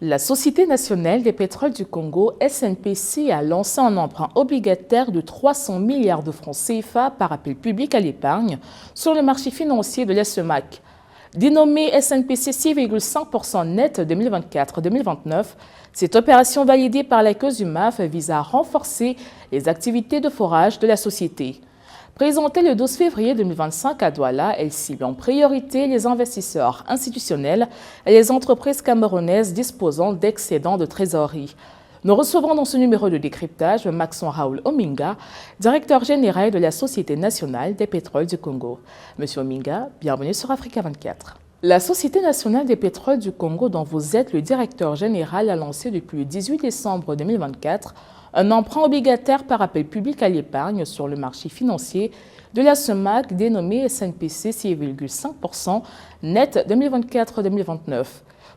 La Société nationale des pétroles du Congo, SNPC, a lancé un emprunt obligataire de 300 milliards de francs CFA par appel public à l'épargne sur le marché financier de la SEMAC. Dénommée SNPC 6,5% net 2024-2029, cette opération validée par la COSUMAF vise à renforcer les activités de forage de la société. Présentée le 12 février 2025 à Douala, elle cible en priorité les investisseurs institutionnels et les entreprises camerounaises disposant d'excédents de trésorerie. Nous recevons dans ce numéro de décryptage Maxon Raoul Ominga, directeur général de la Société nationale des pétroles du Congo. Monsieur Ominga, bienvenue sur Africa 24. La Société nationale des pétroles du Congo, dont vous êtes le directeur général, a lancé depuis le 18 décembre 2024 un emprunt obligataire par appel public à l'épargne sur le marché financier de la SEMAC dénommé SNPC 6,5% net 2024-2029.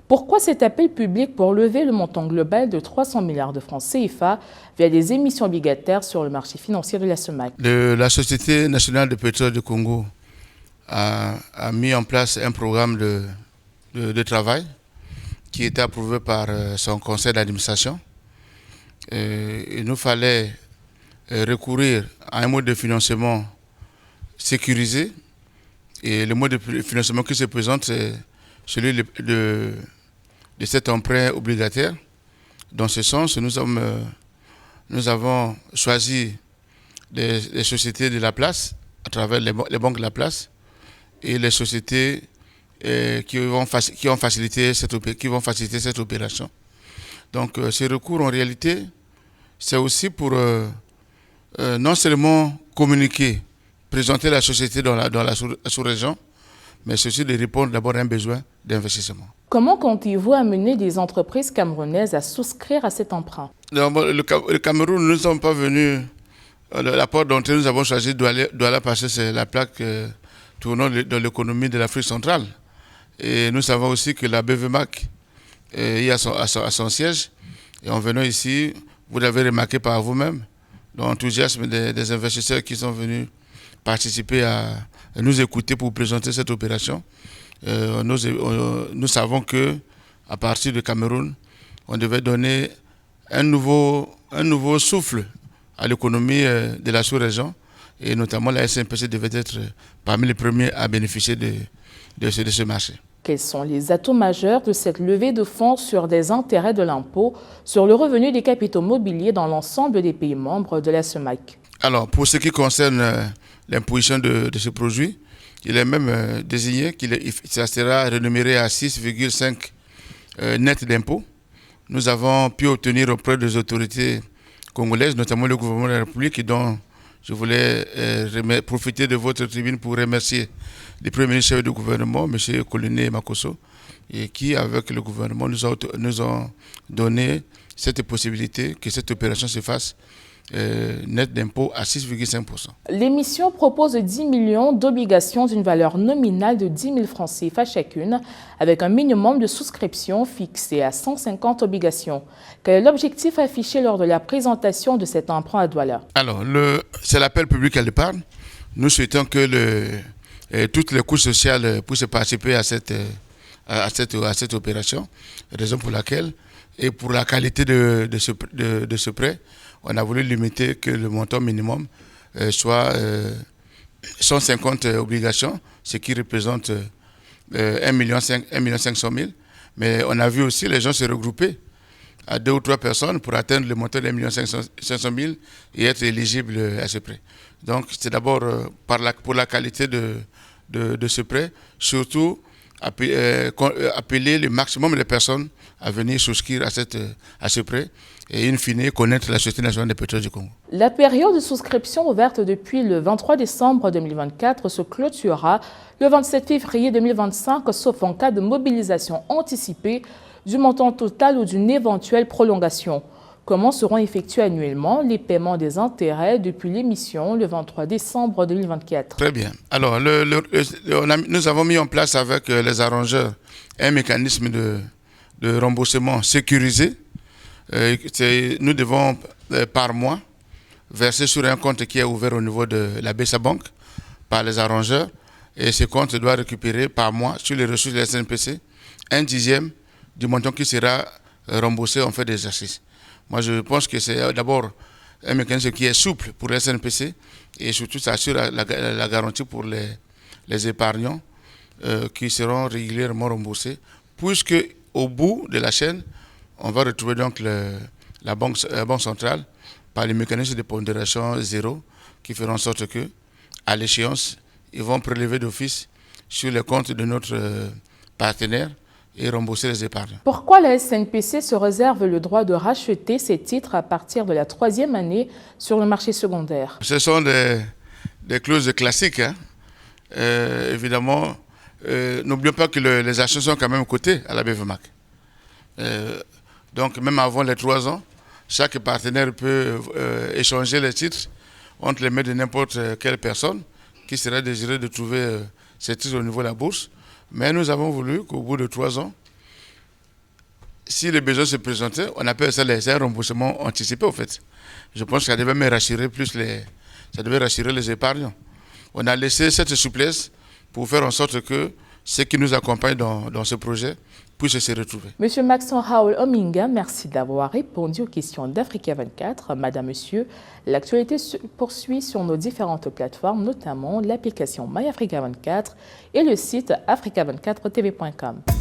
Pourquoi cet appel public pour lever le montant global de 300 milliards de francs CFA via des émissions obligataires sur le marché financier de la SEMAC? La Société nationale de pétrole du Congo a mis en place un programme de travail qui était approuvé par son conseil d'administration. Il nous fallait recourir à un mode de financement sécurisé. Et le mode de financement qui se présente, c'est celui de cet emprunt obligataire. Dans ce sens, nous avons choisi les sociétés de la place, à travers les banques de la place, et les sociétés qui vont faciliter cette opération. Donc, ce recours, en réalité, c'est aussi pour non seulement communiquer, présenter la société dans la sous-région, mais c'est aussi de répondre d'abord à un besoin d'investissement. Comment comptez-vous amener des entreprises camerounaises à souscrire à cet emprunt? Le Cameroun, nous ne sommes pas venus. La porte d'entrée, nous avons choisi Douala parce que c'est la plaque tournant dans l'économie de l'Afrique centrale. Et nous savons aussi que la BVMAC y a son siège. Et en venant ici, vous l'avez remarqué par vous-même, l'enthousiasme des investisseurs qui sont venus participer à nous écouter pour présenter cette opération. Nous savons qu'à partir du Cameroun, on devait donner un nouveau souffle à l'économie de la sous-région. Et notamment la SNPC devait être parmi les premiers à bénéficier de ce marché. Quels sont les atouts majeurs de cette levée de fonds sur des intérêts de l'impôt sur le revenu des capitaux mobiliers dans l'ensemble des pays membres de la SEMAC? Alors, pour ce qui concerne l'imposition de ce produit, il est même désigné ça sera rémunéré à 6,5 net d'impôt. Nous avons pu obtenir auprès des autorités congolaises, notamment le gouvernement de la République, dont je voulais profiter de votre tribune pour remercier le premier ministre chef du gouvernement, M. Colonel Makosso, et qui, avec le gouvernement, nous ont donné cette possibilité que cette opération se fasse net d'impôt à 6,5%. L'émission propose 10 millions d'obligations d'une valeur nominale de 10 000 francs CFA chacune, avec un minimum de souscription fixé à 150 obligations. Quel est l'objectif affiché lors de la présentation de cet emprunt à Douala? Alors, c'est l'appel public à l'épargne. Nous souhaitons que toutes les couches sociales puissent participer à cette opération, raison pour laquelle, et pour la qualité de ce prêt, on a voulu limiter que le montant minimum soit 150 obligations, ce qui représente 1,5 million. Mais on a vu aussi les gens se regrouper à 2 ou 3 personnes pour atteindre le montant de 1,5 million et être éligibles à ce prêt. Donc c'est d'abord pour la qualité de ce prêt, surtout appeler le maximum de personnes à venir souscrire à ce prêt et in fine connaître la Société nationale des pétroles du Congo. La période de souscription ouverte depuis le 23 décembre 2024 se clôturera le 27 février 2025, sauf en cas de mobilisation anticipée du montant total ou d'une éventuelle prolongation. Comment seront effectués annuellement les paiements des intérêts depuis l'émission le 23 décembre 2024? Très bien. Alors, nous avons mis en place avec les arrangeurs un mécanisme de remboursement sécurisé. Nous devons, par mois, verser sur un compte qui est ouvert au niveau de la BESA Bank par les arrangeurs. Et ce compte doit récupérer par mois, sur les ressources de la SNPC, 1/10 du montant qui sera remboursés en fait des exercices. Moi, je pense que c'est d'abord un mécanisme qui est souple pour les SNPC et surtout ça assure la garantie pour les épargnants qui seront régulièrement remboursés, puisque au bout de la chaîne, on va retrouver donc la banque centrale par les mécanismes de pondération zéro qui feront en sorte que, à l'échéance, ils vont prélever d'office sur les comptes de notre partenaire et rembourser les épargnes. Pourquoi la SNPC se réserve le droit de racheter ces titres à partir de la 3e année sur le marché secondaire? Ce sont des clauses classiques. Hein. Évidemment, n'oublions pas que les actions sont quand même cotées à la BVMAC. Donc même avant les 3 ans, chaque partenaire peut échanger les titres entre les mains de n'importe quelle personne qui serait désirée de trouver ces titres au niveau de la bourse. Mais nous avons voulu qu'au bout de 3 ans, si les besoins se présentaient, on appelle ça un remboursement anticipé au fait. Je pense que ça devait me rassurer ça devait rassurer les épargnants. On a laissé cette souplesse pour faire en sorte que ceux qui nous accompagnent dans ce projet puissent se retrouver. Monsieur Maxon Raoul Ominga, merci d'avoir répondu aux questions d'Africa 24. Madame, Monsieur, l'actualité se poursuit sur nos différentes plateformes, notamment l'application MyAfrica 24 et le site africa24tv.com.